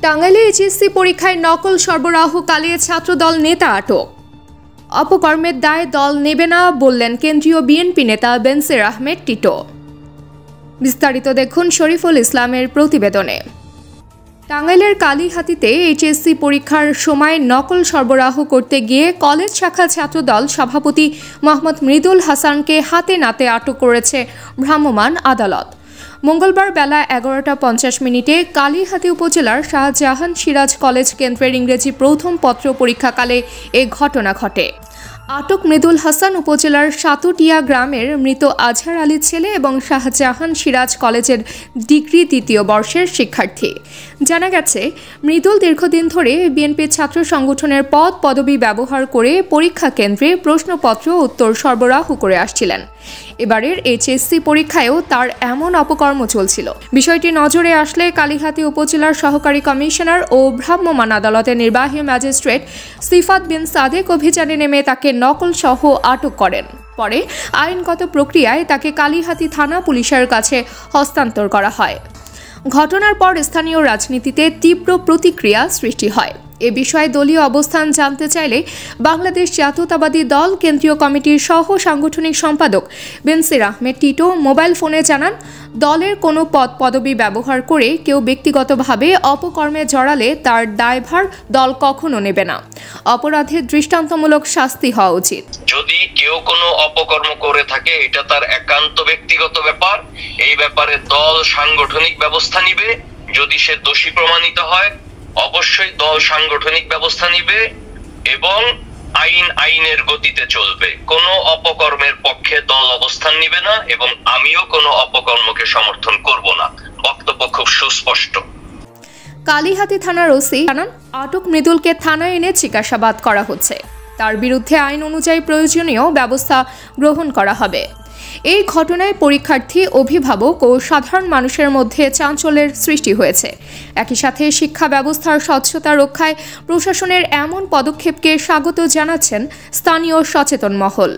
টাঙ্গাইলে এইচএসসি পরীক্ষায় নকল সরবরাহকালে ছাত্রদল নেতা আটক। অপকর্মের দায় দল নেবে না বললেন কেন্দ্রীয় বিএনপি নেতা বেনসির আহমেদ টিটো। বিস্তারিত দেখুন শরীফুল ইসলামের প্রতিবেদনে। টাঙ্গাইলের কালীহাতিতে এইচএসসি পরীক্ষার সময় নকল সরবরাহ করতে গিয়ে কলেজ শাখা ছাত্রদল সভাপতি মোহাম্মদ মৃদুল হাসানকে হাতে নাতে আটক করেছে ভ্রাম্যমাণ আদালত। মঙ্গলবার বেলা 11:50 কালীহাতি উপজেলার শাহজাহান সিরাজ কলেজ কেন্দ্রের ইংরেজি প্রথম পত্র পরীক্ষাকালে এ ঘটনা ঘটে। আটক মৃদুল হাসান উপজেলার সাতুটিয়া গ্রামের মৃত আজহার আলীর ছেলে এবং শাহজাহান সিরাজ কলেজের ডিগ্রি 2য় বর্ষের শিক্ষার্থী। জানা গেছে, মৃদুল দীর্ঘদিন ধরে বিএনপির ছাত্র সংগঠনের পদ পদবি ব্যবহার করে পরীক্ষা কেন্দ্রে প্রশ্নপত্র উত্তর সরবরাহ করে আসছিলেন। এবারের এইচএসসি পরীক্ষায়ও তার এমন অপকর্ম চলছিল। বিষয়টি নজরে আসলে কালীহাতি উপজেলার সহকারী কমিশনার ও ভ্রাম্যমাণ আদালতের নির্বাহী ম্যাজিস্ট্রেট সিফাত বিন সাদেক অভিযানে নেমে তাকে নকল সহ আটক করেন। পরে আইনগত প্রক্রিয়ায় তাকে কালীহাতি থানা পুলিশের কাছে হস্তান্তর করা হয়। ঘটনার পর স্থানীয় রাজনীতিতে তীব্র প্রতিক্রিয়া সৃষ্টি হয়। এ বিষয়ে দলীয় অবস্থান জানতে চাইলে বাংলাদেশ জাতীয়তাবাদী দল কেন্দ্রীয় কমিটির সহ সাংগঠনিক সম্পাদক বেনসির আহমেদ টিটো মোবাইল ফোনে জানান, দলের কোনো পদ পদবি ব্যবহার করে কেউ ব্যক্তিগতভাবে অপকর্মে জড়ালে তার দায়ভার দল কখনো নেবে না। অপরাধের দৃষ্টান্তমূলক শাস্তি হওয়া উচিত। যদি কেউ কোনো অপকর্ম করে থাকে, এটা তার একান্ত ব্যক্তিগত ব্যাপার। এই ব্যাপারে দল সাংগঠনিক ব্যবস্থা নিবে। যদি সে দোষী প্রমাণিত হয়, অবশ্যই দল সাংগঠনিক ব্যবস্থা নিবে এবং আইনের গতিতে চলবে। কোনো অপকর্মের পক্ষে দল অবস্থান নিবে না এবং আমিও কোনো অপকর্মকে সমর্থন করব না। বক্তব্য খুব সুস্পষ্ট। কালীহাতি থানার ওসি জানান, আটক মৃদুলকে থানায় এনে জিজ্ঞাসাবাদ করা হচ্ছে। তার বিরুদ্ধে আইন অনুযায়ী প্রয়োজনীয় ব্যবস্থা গ্রহণ করা হবে। এই ঘটনায় পরীক্ষার্থী, অভিভাবক ও সাধারণ মানুষের মধ্যে চাঞ্চল্যের সৃষ্টি হয়েছে। একই সাথে শিক্ষা ব্যবস্থার স্বচ্ছতা রক্ষায় প্রশাসনের এমন পদক্ষেপকে স্বাগত জানাচ্ছেন স্থানীয় সচেতন মহল।